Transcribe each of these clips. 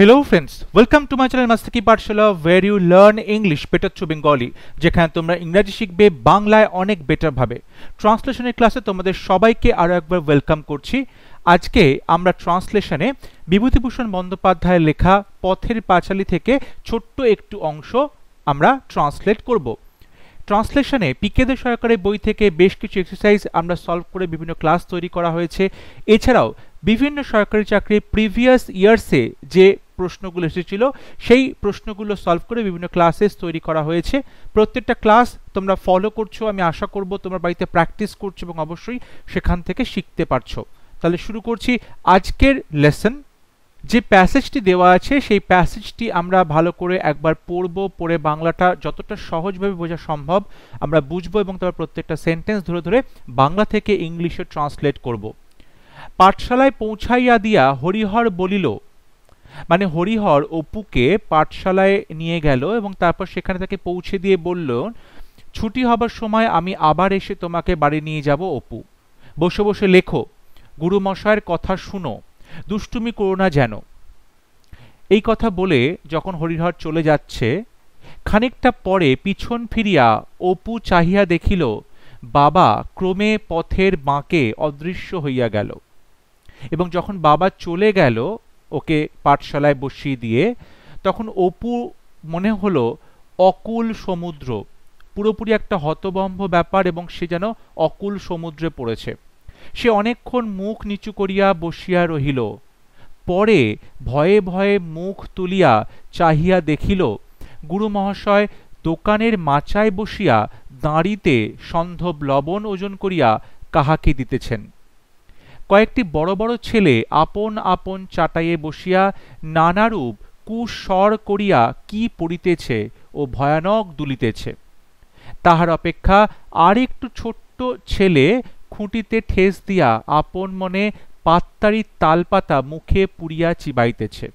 Hello friends, welcome to my channel Mastaki Pathshala where you learn English better through Bengali যেখানে তোমরা ইংরেজি শিখবে বাংলায় অনেক বেটার ভাবে। ট্রান্সলেশনের ক্লাসে তোমাদের সবাইকে আরো একবার ওয়েলকাম করছি। আজকে আমরা ট্রান্সলেশনে বিভূতিভূষণ বন্দ্যোপাধ্যায়ের লেখা পথের পাঁচালী থেকে ছোট্ট একটু অংশ আমরা ট্রান্সলেট করব। ট্রান্সলেশনে পিকে দে সরকারের বই থেকে বেশ কিছু এক্সারসাইজ আমরা সলভ করে বিভিন্ন ক্লাস তৈরি করা হয়েছে। এছাড়াও বিভিন্ন সরকারি চাকরির প্রিভিয়াস ইয়ার্সে যে প্রশ্নগুলো এসেছিল সেই প্রশ্নগুলো সলভ করে বিভিন্ন ক্লাসেস তৈরি করা হয়েছে। প্রত্যেকটা ক্লাস তোমরা ফলো করছো, আমি আশা করব তোমরা বাড়িতে প্র্যাকটিস করছো এবং অবশ্যই সেখান থেকে শিখতে পারছো। তাহলে শুরু করছি আজকের লেসন। যে প্যাসেজটি দেওয়া আছে সেই প্যাসেজটি আমরা ভালো করে একবার পড়ে বাংলাটা যতটা সহজভাবে বোঝা সম্ভব আমরা বুঝবো এবং তারপর প্রত্যেকটা সেন্টেন্স ধরে ধরে বাংলা থেকে ইংলিশে ট্রান্সলেট করব। পাঠশালায় পৌঁছাইয়া দিয়া হরিহর বলিল, মানে হরিহর অপুকে পাঠশালায় নিয়ে গেল এবং তারপর সেখানে তাকে পৌঁছে দিয়ে বলল, ছুটি হবার সময় আমি আবার এসে তোমাকে বাড়ি নিয়ে যাব অপু। বসে বসে লেখো, গুরুমশায়ের কথা শুনো, দুষ্টুমি করো না যেন। এই কথা বলে যখন হরিহর চলে যাচ্ছে, খানিকটা পরে পিছন ফিরিয়া অপু চাহিয়া দেখিল বাবা ক্রমে পথের বাঁকে অদৃশ্য হইয়া গেল। এবং যখন বাবা চলে গেল ওকে পাঠশালায় বসিয়ে দিয়ে, তখন অপু মনে হলো অকুল সমুদ্র, পুরোপুরি একটা হতভম্ব ব্যাপার এবং সে যেন অকুল সমুদ্রে পড়েছে। সে অনেকক্ষণ মুখ নিচু করিয়া বসিয়া রহিল। পরে ভয়ে ভয়ে মুখ তুলিয়া চাহিয়া দেখিল গুরু মহাশয় দোকানের মাচায় বসিয়া দাঁড়িতে সন্ধব লবণ ওজন করিয়া কাহাকে দিতেছেন। কয়েকটি বড় বড় ছেলে আপন আপন চাটাইয়ে বসিয়া নানারূপ কুস্বর করিয়া কি পড়িতেছে ও ভয়ানক দুলিতেছে। তাহার অপেক্ষা আর একটু ছোট্ট ছেলে খুঁটিতে ঠেস দিয়া আপন মনে পাত্তারি তালপাতা মুখে পুড়িয়া চিবাইতেছে।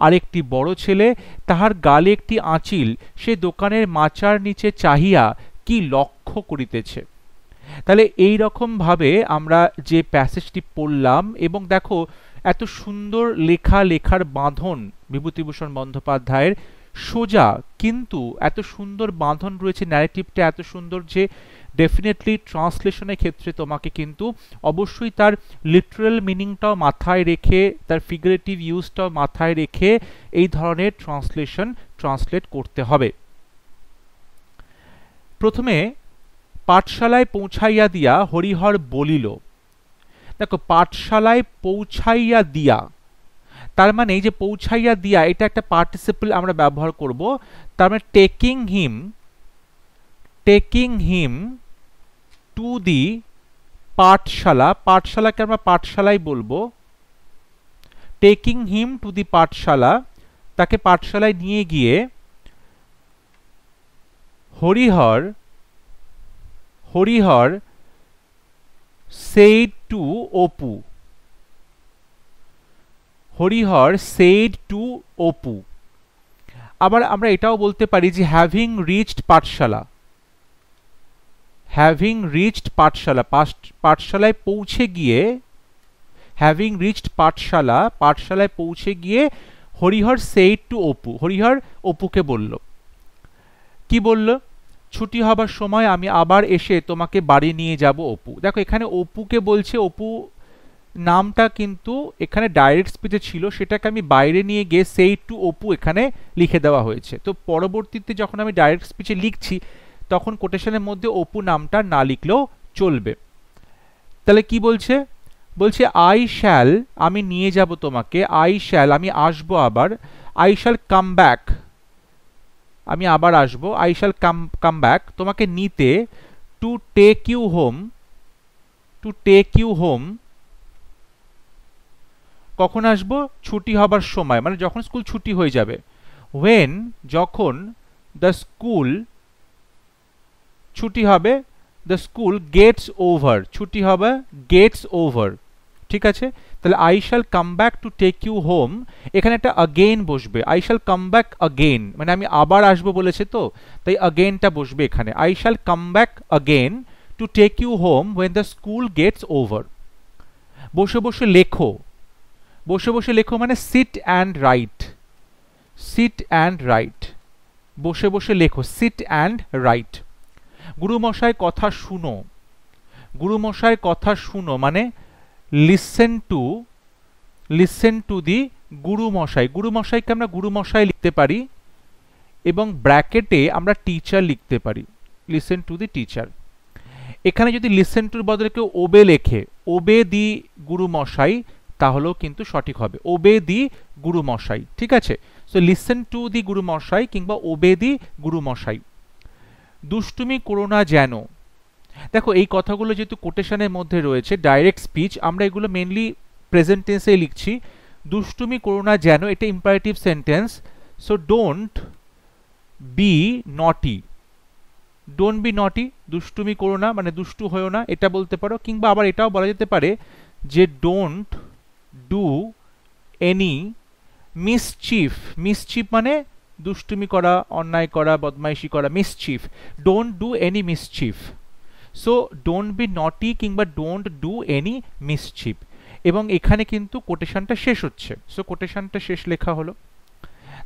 আরেকটি বড় ছেলে তাহার গালে একটি আঁচিল সে দোকানের মাচার নিচে চাহিয়া কি লক্ষ্য করিতেছে। তাহলে এই রকম ভাবে আমরা যে প্যাসেজটি পড়লাম এবং দেখো এত সুন্দর লেখার বাঁধন বিভূতিভূষণ বন্দ্যোপাধ্যায়ের, সোজা কিন্তু এত সুন্দর বাঁধন রয়েছে, ন্যারেটিভটা এত সুন্দর যে ডেফিনেটলি ট্রান্সলেশনের ক্ষেত্রে তোমাকে কিন্তু অবশ্যই তার লিটারাল মিনিংটাও মাথায় রেখে, তার ফিগারেটিভ ইউজটাও মাথায় রেখে এই ধরনের ট্রান্সলেট করতে হবে। প্রথমে পাঠশালায় পৌঁছাইয়া দিয়া হরিহর বলিল। দেখো পাঠশালায় পৌঁছাইয়া দিয়া, তার মানে এই যে পৌঁছাইয়া দিয়া এটা একটা পার্টিসিপল আমরা ব্যবহার করব। তার মানে টেকিং হিম টু দি পাঠশালা, পাঠশালাকে আমরা পাঠশালাই বলবো। টেকিং হিম টু দি পাঠশালা, তাকে পাঠশালায় নিয়ে গিয়ে Harihar said to Apu, Harihar said to Apu. আবার আমরা এটাও বলতে পারি যে হ্যাভিং রিচড পাঠশালা, পাঠশালায় পৌঁছে গিয়ে, হ্যাভিং রিচড পাঠশালায় পৌঁছে গিয়ে হরিহর said to অপু, হরিহর অপুকে বলল, কি বলল? ছুটি হবার সময় আমি আবার এসে তোমাকে বাড়ি নিয়ে যাব অপু। দেখো এখানে অপুকে বলছে, অপু নামটা কিন্তু এখানে ডাইরেক্ট স্পিচে ছিল, সেটাকে আমি বাইরে নিয়ে গিয়ে সেই টু অপু এখানে লিখে দেওয়া হয়েছে। তো পরবর্তীতে যখন আমি ডাইরেক্ট স্পিচে লিখছি তখন কোটেশনের মধ্যে অপু নামটা না লিখলেও চলবে। তাহলে কি বলছে? বলছে আই শ্যাল, আমি নিয়ে যাব তোমাকে, আই শ্যাল আমি আসবো আবার, আই শ্যাল কাম ব্যাক আমি আবার আসবো, আই শ্যাল কাম ব্যাক তোমাকে নিতে, টু টেক ইউ হোম কখন আসবো? ছুটি হবার সময়, মানে যখন স্কুল ছুটি হয়ে যাবে। when যখন দ্য স্কুল ছুটি হবে, দ্য স্কুল গেটস ওভার, ছুটি হবে গেটস ওভার, ঠিক আছে? তাহলে I shall come back to take you home, এখানে একটা আগেইন বসবে, I shall come back again, মানে আমি আবার আসবো বলেছে তো তাই আগেইনটা বসবে এখানে, I shall come back again to take you home when the school gets over। বসে বসে লেখো, বসে বসে লেখো মানে sit and write, sit and write, বসে বসে লেখো, সিট অ্যান্ড রাইট। গুরুমশাই কথা শুনো, গুরুমশাই কথা শুনো মানে listen to, listen to the gurumoshai. গুরুমশাইকে আমরা গুরুমশাই লিখতে পারি এবং ব্র্যাকেটে আমরা টিচার লিখতে পারি, লিসেন টু দি টিচার। এখানে যদি লিসেন টুর বদলে কেউ ওবে লেখে, ওবে দি গুরুমশাই, তাহলেও কিন্তু সঠিক হবে, ওবে দি গুরুমশাই, ঠিক আছে। সো লিসেন টু দি গুরুমশাই কিংবা ওবে দি গুরুমশাই। দুষ্টুমি করো না যেন, দেখো এই কথাগুলো যেহেতু কোটেশনের মধ্যে রয়েছে, ডাইরেক্ট স্পিচ, আমরা এগুলো মেনলি প্রেজেন্ট টেন্সে লিখছি। দুষ্টুমি করো না যেন, এটা imperative sentence. So don't be নটি, ডোন্ট বি নটি, দুষ্টুমি করো না মানে দুষ্টু হয়েও না, এটা বলতে পারো। কিংবা আবার এটাও বলা যেতে পারে যে don't do any mischief, mischief মানে দুষ্টুমি করা, অন্যায় করা, বদমাইশি করা, mischief, don't do any mischief. So don't be নটি কিংবা ডোন্ট ডু এনি মিসচিফ। এবং এখানে কিন্তু কোটেশনটা শেষ হচ্ছে, সো কোটেশনটা শেষ লেখা হলো।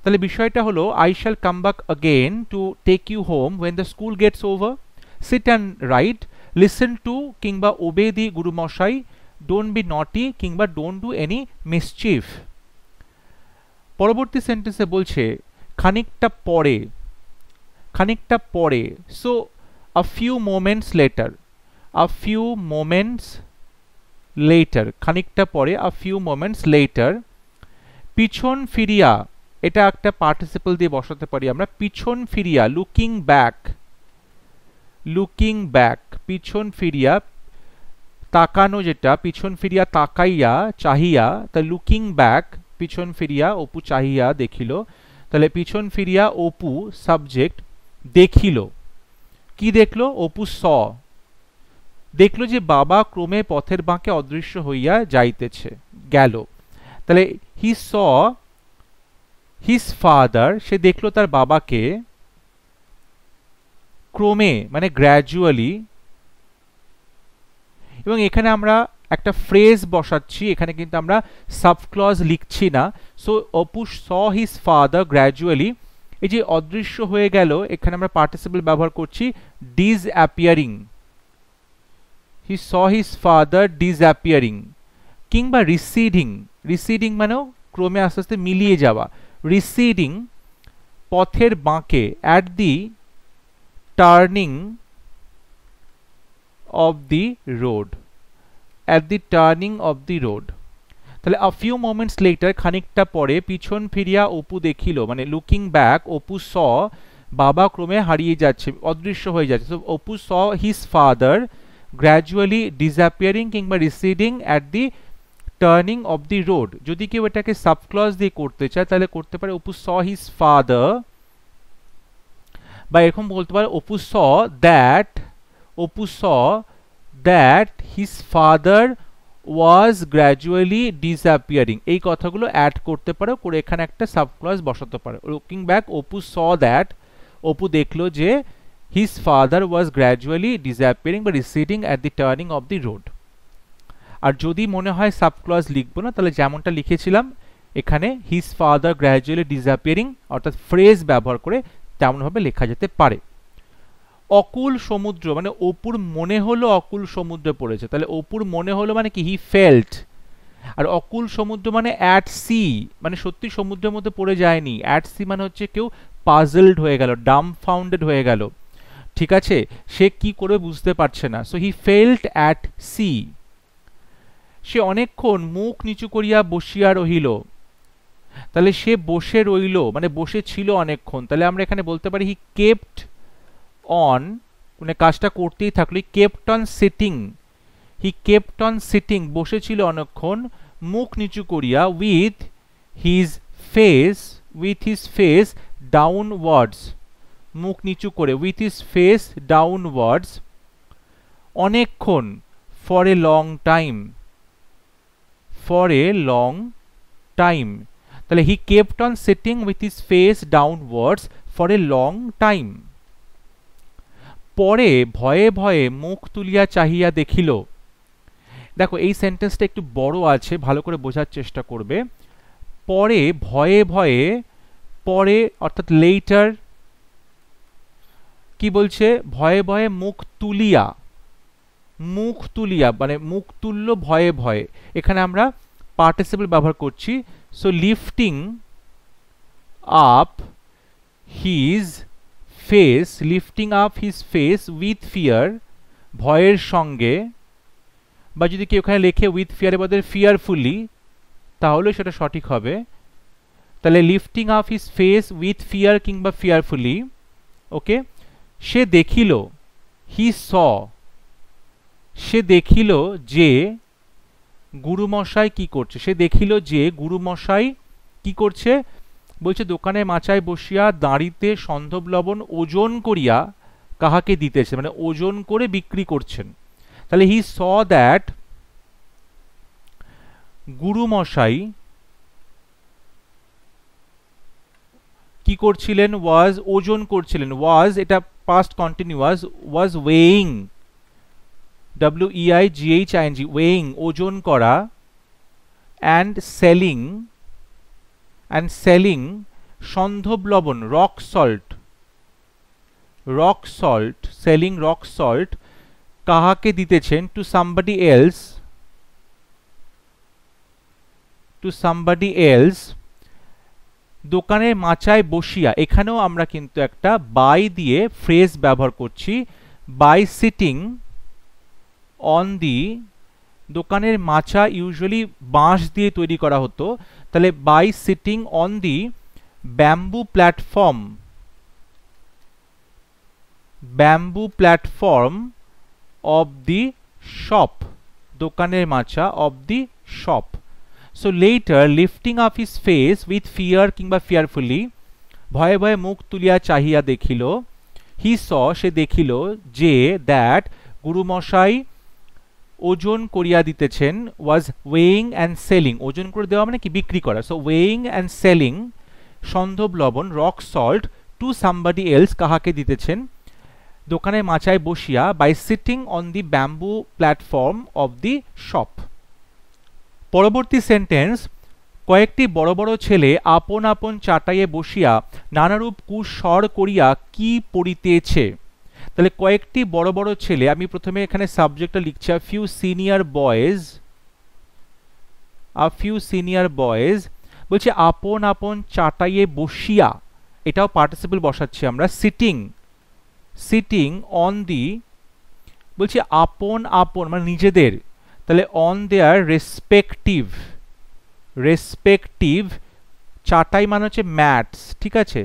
তাহলে বিষয়টা হলো I shall come back again to take you home when the school gates over, sit and write, listen to কিংবা ওবে দি গুরুমশাই, ডোন্ট বি নটি কিংবা ডোন্ট ডু এনি মিসচিফ। পরবর্তী সেন্টেন্সে বলছে খানিকটা পরে, খানিকটা পরে। So a few moments later, a few moments later, খানিকটা পরে, আ ফিউ মোমেন্টস লেটার। পিছন ফিরিয়া, এটা একটা পার্টিসিপল দিয়ে বসাতে পারি আমরা, পিছন ফিরিয়া, লুকিং ব্যাক, লুকিং ব্যাক, পিছন ফিরিয়া, তাকানো যেটা, পিছন ফিরিয়া তাকাইয়া, চাহিয়া, তা লুকিং ব্যাক, পিছন ফিরিয়া অপু চাহিয়া দেখিল, তাহলে পিছন ফিরিয়া অপু সাবজেক্ট দেখিল, কি দেখলো, অপু স, দেখলো যে বাবা ক্রমে পথের বাঁকে অদৃশ্য হইয়া যাইতেছে, গেল। তাহলে হি স হিজ ফাদার, সে দেখলো তার বাবাকে, ক্রমে মানে গ্র্যাজুয়ালি, এবং এখানে আমরা একটা ফ্রেজ বসাচ্ছি, এখানে কিন্তু আমরা সাবক্লজ লিখছি না। So Apu saw his father gradually, এই যে অদৃশ্য হয়ে গেল, এখানে আমরা পার্টিসিপল ব্যবহার করছি ডিসঅ্যাপিয়ারিং, হি স হিজ ফাদার ডিসঅ্যাপিয়ারিং, কিংবা রিসিডিং, রিসিডিং মানেও ক্রমে আস্তে আস্তে মিলিয়ে যাওয়া, রিসিডিং, পথের বাঁকে, at the turning of the road, at the turning of the road. তাহলে আ ফিউ মোমেন্টস লেটার, খানিকটা পরে, পিছন ফিরিয়া অপু দেখিল মানে লুকিং ব্যাক, অপু স, বাবা ক্রমে হারিয়ে যাচ্ছে, অদৃশ্য হয়ে যাচ্ছে। So Apu saw his father gradually disappearing কিংবা receding at the turning of the road. যদি কেউ এটাকে সাবক্লজ দিয়ে করতে চায় তাহলে করতে পারে অপু স হিজ ফাদার, বা এরকম বলতে পারে Apu saw that, Apu saw that his father was gradually disappearing, এই কথাগুলো অ্যাড করতে পারো, করে এখানে একটা সাবক্লজ বসাতে পারো। Looking back Apu saw that, Apu দেখলো যে his father was gradually disappearing বা receding at the turning of the road. আর যদি মনে হয় সাবক্লজ লিখবো না, তাহলে যেমনটা লিখেছিলাম এখানে হিজ ফাদার গ্র্যাজুয়ালি ডিসঅ্যাপিয়ারিং অর্থাৎ ফ্রেজ ব্যবহার করে তেমনভাবে লেখা যেতে পারে। অকুল সমুদ্র মানে অপুর মনে হলো অকুল সমুদ্রে পড়েছে, তাহলে অপুর মনে হলো মানে কি, হি ফেল্ট। আর অকুল সমুদ্র মানে অ্যাট সি, মানে সত্যি সমুদ্রের মধ্যে পড়ে যায়নি, অ্যাট সি মানে হচ্ছে কেউ পাজলড হয়ে গেল, ডাম্বফাউন্ডেড হয়ে গেল, ঠিক আছে, সে কি করে বুঝতে পারছে না। So he felt at sea. সে অনেকক্ষণ মুখ নিচু করিয়া বসিয়া রহিল, তাহলে সে বসে রইল মানে বসে ছিল অনেকক্ষণ, তাহলে আমরা এখানে বলতে পারি হি কেপ্ট অন, মানে কাজটা করতেই থাকলো, he kept on sitting, he kept on sitting, বসেছিল অনেকক্ষণ, মুখ নিচু করিয়া, with his face, with his face downwards, মুখ নিচু করে, উইথ হিজ ফেস ডাউনওয়ার্ডস, অনেকক্ষণ, for a long time, for a long time, তাহলে he kept on sitting with his face downwards for a long time. পরে ভয়ে ভয়ে মুখ তুলিয়া চাহিয়া দেখিল, দেখো এই সেন্টেন্সটা একটু বড় আছে, ভালো করে বোঝার চেষ্টা করবে। পরে ভয়ে ভয়ে, পরে অর্থাৎ লেটার, কি বলছে, ভয়ে ভয়ে মুখ তুলিয়া, মুখ তুলিয়া মানে মুখ তুললো ভয়ে ভয়ে, এখানে আমরা পার্টিসিপল ব্যবহার করছি। So lifting up his face, lifting up his face with fear, ভয়ের সঙ্গে, বা যদি কেউ এখানে লেখে উইথ ফিয়ারের বদলে ফিয়ারফুলি, তাহলে সেটা সঠিক হবে। তাহলে lifting up his face with fear কিংবা ফিয়ারফুলি। ওকে, সে দেখিল, হি স, সে দেখিল যে গুরুমশাই কি করছে, সে দেখিল যে গুরুমশাই কি করছে, বলছে দোকানে মাচায় বসিয়া দাঁড়িতে সন্ধব লবণ ওজন করিয়া কাহাকে দিতেছে, মানে ওজন করে বিক্রি করছেন। তাহলে হি স দ্যাট গুরুমশাই কি করছিলেন, ওয়াজ, ওজন করছিলেন, ওয়াজ এটা past continuous, was weighing, WEIGHING, weighing ওজন করা, অ্যান্ড সেলিং, সন্ধব লবণ, rock salt, selling rock salt, কাহাকে দিতেছেন, টু সামবডি এলস, দোকানের মাচায় বসিয়া, এখানেও আমরা কিন্তু একটা বাই দিয়ে ফ্রেজ ব্যবহার করছি, বাই সিটিং অন দি, দোকানের মাচা ইউজুয়ালি বাঁশ দিয়ে তৈরি করা হতো, তাহলে by sitting on the bamboo platform of the shop, দোকানের মাচা of the shop. So later lifting up his face with fear কিংবা ফিয়ারফুলি, ভয়ে ভয়ে মুখ তুলিয়া চাহিয়া দেখিল, হি স, সে দেখিল যে, দ্যাট গুরুমশাই ওজন করিয়া দিতেছেন, ওয়াজ ওয়েইং অ্যান্ড সেলিং, ওজন করে দেওয়া মানে কি, বিক্রি করা, সো ওয়েইং অ্যান্ড সেলিং সন্ধব লবণ, rock salt, to somebody else, কাহাকে দিতেছেন, দোকানের মাচায় বসিয়া, by sitting on the bamboo platform of the shop. পরবর্তী সেন্টেন্স, কয়েকটি বড় বড় ছেলে আপন আপন চাটাইয়ে বসিয়া নানারূপ কুস্বর করিয়া কি পড়িতেছে। তাহলে কয়েকটি বড় বড় ছেলে, আমি প্রথমে এখানে সাবজেক্টটা লিখছি আ ফিউ সিনিয়র বয়েজ, বলছে আপন আপন চাটাইয়ে বসিয়া, এটাও পার্টিসিপল বসাচ্ছি আমরা, সিটিং অন দি, বলছে আপন আপন মানে নিজেদের, তাহলে অন দেয়ার রেসপেক্টিভ, চাটাই মানে হচ্ছে ম্যাটস, ঠিক আছে,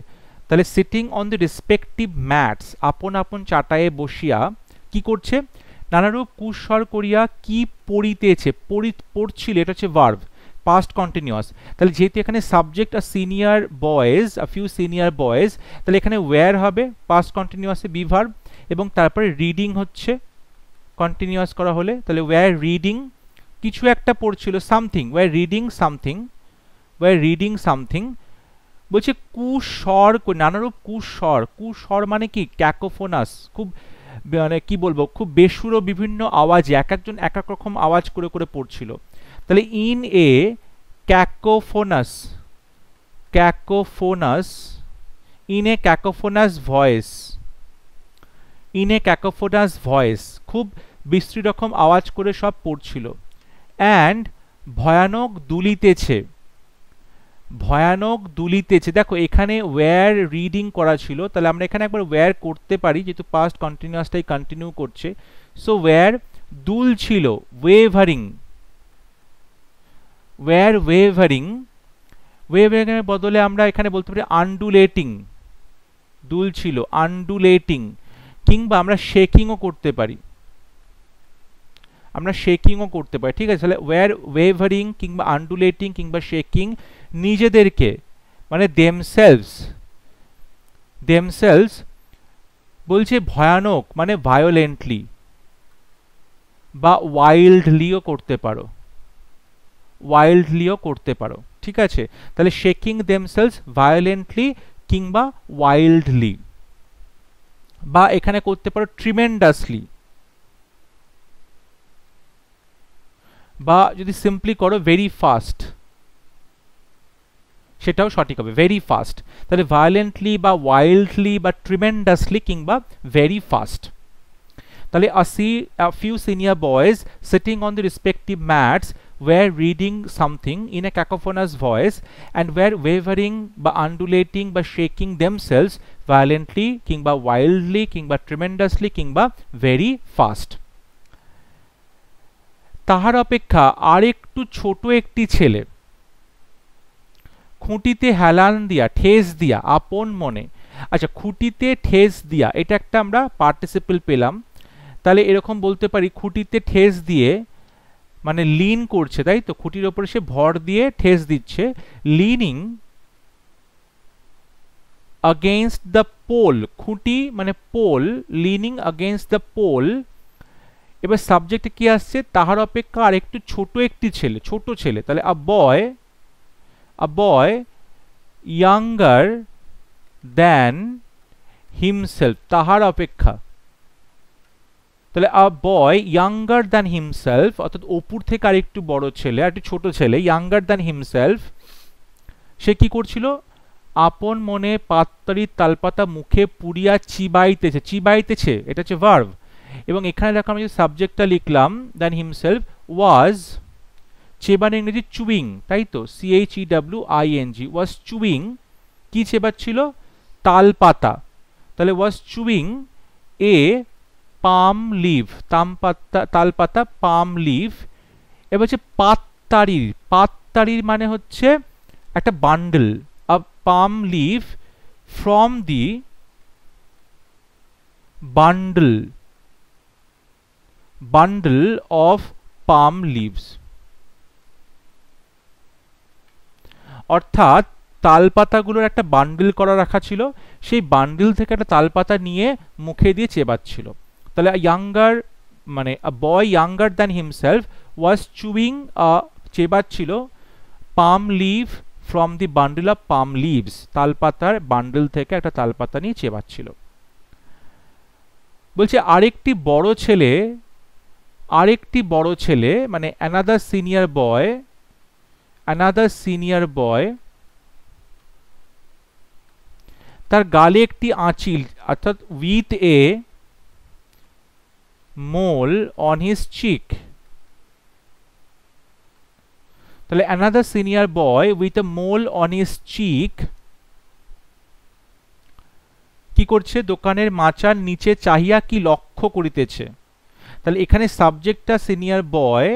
তাহলে sitting on the respective mats, আপন আপন চাটায়ে বসিয়া কি করছে, নানারূপ কুস্বর করিয়া কি পড়িতেছে, পড়ছিল, এটা হচ্ছে ভার্ব, পাস্ট কন্টিনিউয়াস। তাহলে যেহেতু এখানে subject a few senior boys, তাহলে এখানে ওয়্যার হবে পাস্ট কন্টিনিউয়াসে বি ভার্ব, এবং তারপরে রিডিং হচ্ছে কন্টিনিউয়াস করা হলে, তাহলে ওয়্যার রিডিং, কিছু একটা পড়ছিল, সামথিং, ওয়্যার রিডিং সামথিং, বলছে কুস্বর, নানারূপ কুস্বর মানে কি, ক্যাকোফোনাস, খুব মানে কি বলবো, খুব বেসুরো বিভিন্ন আওয়াজে, এক একজন এক এক রকম আওয়াজ করে করে পড়ছিল। তাহলে in a ক্যাকোফোনাস, in a ক্যাকোফোনাস voice, খুব বিশ্রী রকম আওয়াজ করে সব পড়ছিল। অ্যান্ড ভয়ানক দুলিতেছে, দেখো এখানে ওয়্যার রিডিং করা ছিল, তাহলে আমরা এখানে একবার ওয়্যার করতে পারি, যেহেতু পাস্ট কন্টিনিউয়াসটাই কন্টিনিউ করছে, সো ওয়্যার দুল ছিল, ওয়েভারিং এর বদলে আমরা এখানে বলতে পারি আন্ডুলেটিং, দুল ছিল আন্ডুলেটিং, কিংবা আমরা শেকিংও করতে পারি, ঠিক আছে। তাহলে ওয়েভারিং কিংবা আন্ডুলেটিং কিংবা শেকিং, নিজেদেরকে মানে দেমসেলস, বলছে ভয়ানক মানে ভায়োলেন্টলি বা ওয়াইল্ডলিও করতে পারো, ঠিক আছে। তাহলে শেকিং দেমসেলস ভায়োলেন্টলি কিংবা ওয়াইল্ডলি, বা এখানে করতে পারো ট্রিমেন্ডাসলি, বা যদি সিম্পলি করো ভেরি ফাস্ট, সেটাও সঠিক হবে, ভেরি ফাস্ট। তাহলে ভায়োলেন্টলি বা ওয়াইল্ডলি বা ট্রিমেন্ডাসলি কিংবা ভেরি ফাস্ট। তাহলে a few senior boys sitting on the respective mats were reading something in a cacophonous voice and were wavering বা undulating বা shaking themselves violently কিংবা wildly কিংবা tremendously কিংবা very fast। তাহার অপেক্ষা আরেকটু ছোট একটি ছেলে খুঁটিতে হেলান দিয়া, ঠেস দিয়া, আপন মনে। আচ্ছা, খুঁটিতে ঠেস দিয়া, এটা একটা আমরা পার্টিসিপল পেলাম। তাহলে এরকম বলতে পারি খুঁটিতে ঠেস দিয়ে, মানে লিন করছে, তাই তো, খুঁটির ওপরে সে ভর দিয়ে ঠেস দিচ্ছে, লিনিং against the pole, খুঁটি মানে পোল, লিনিং against the pole। এবার সাবজেক্টে কি আসছে, তাহার অপেক্ষা আর একটু ছোট একটি ছেলে, ছোট ছেলে। তাহলে a boy younger than himself, তাহার অপেক্ষা। তাহলে a boy younger than himself, অর্থাৎ অপুর থেকে আর একটু বড় ছেলে, আর একটু ছোট ছেলে, younger than himself, সে কি করছিল, আপন মনে পাততাড়ির তালপাতা মুখে পুড়িয়া চিবাইতেছে, চিবাইতেছে এটা হচ্ছে ভার্ব। এবং এখানে দেখো আমি যে সাবজেক্টটা লিখলাম than himself was, চেবান ইংরেজি চুইং, তাই তো, CHEWING, was chewing, কি চেবাচ্ছিল, তালপাতা। তাহলে was chewing a palm leaf, Talpata, palm leaf। এবার হচ্ছে পাততাড়ির, পাততাড়ির মানে হচ্ছে একটা bundle, a palm leaf from the bundle of palm leaves। অর্থাৎ তালপাতাগুলোর একটা বান্ডিল করা রাখা ছিল, সেই বান্ডিল থেকে একটা তালপাতা নিয়ে মুখে দিয়ে চেবাচ্ছিল। তাহলে ইয়াঙ্গার মানে a boy younger than himself was chewing a, চেবাচ্ছিল, palm leaf from the bundle of palm leaves, তালপাতার বান্ডিল থেকে একটা তালপাতা নিয়ে চেবাচ্ছিল। বলছে আরেকটি বড় ছেলে মানে another senior boy, তার গালে একটি আঁচিল, অর্থাৎ with a mole on his cheek। তাহলে another senior boy with a mole on his cheek কি করছে, দোকানের মাচার নিচে চাহিয়া কি লক্ষ্য করিতেছে। তাহলে এখানে সাবজেক্টটা সিনিয়র বয়,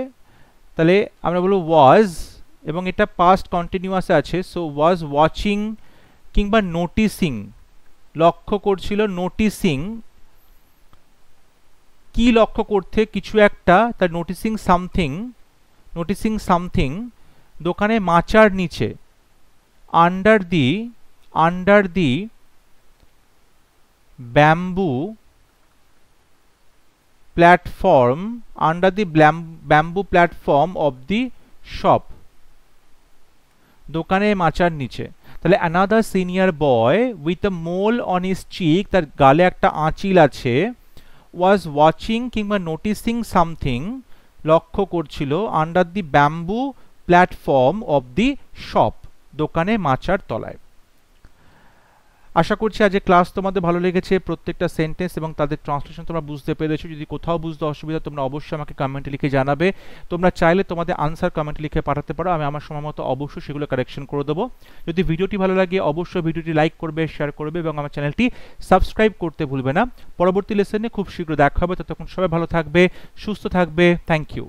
তাহলে আমরা বলবো ওয়াজ, এবং এটা পাস্ট কন্টিনিউয়াস আছে, সো ওয়াজ ওয়াচিং কিংবা নোটিসিং, লক্ষ্য করছিল, নোটিসিং, কি লক্ষ্য করতে, কিছু একটা, তার নোটিসিং সামথিং, দোকানে মাচার নিচে, under the bamboo platform, under the bamboo platform of the shop, দোকানের মাচার নিচে। তাহলে another senior boy with a mole on his cheek, তার গালে একটা আঁচিল আছে, was watching কিংবা noticing something, লক্ষ্য করছিল, under the bamboo platform of the shop, দোকানে মাচার তলায়। আশা করছি আজকে ক্লাস তোমাদের ভালো লেগেছে, প্রত্যেকটা সেন্টেন্স এবং তাদের ট্রান্সলেশন তোমরা বুঝতে পেরেছো। যদি কোথাও বুঝতে অসুবিধা তোমরা অবশ্যই আমাকে কমেন্টে লিখে জানাবে। তোমরা চাইলে তোমাদের আনসার কমেন্টে লিখে পাঠাতে পারো, আমি আমার সময় মতো অবশ্যই সেগুলো কারেকশন করে দেবো। যদি ভিডিওটি ভালো লাগে অবশ্যই ভিডিওটি লাইক করবে, শেয়ার করবে এবং আমার চ্যানেলটি সাবস্ক্রাইব করতে ভুলবে না। পরবর্তী লেসনে খুব শীঘ্র দেখা হবে, ততক্ষণ সবাই ভালো থাকবে, সুস্থ থাকবে। Thank you.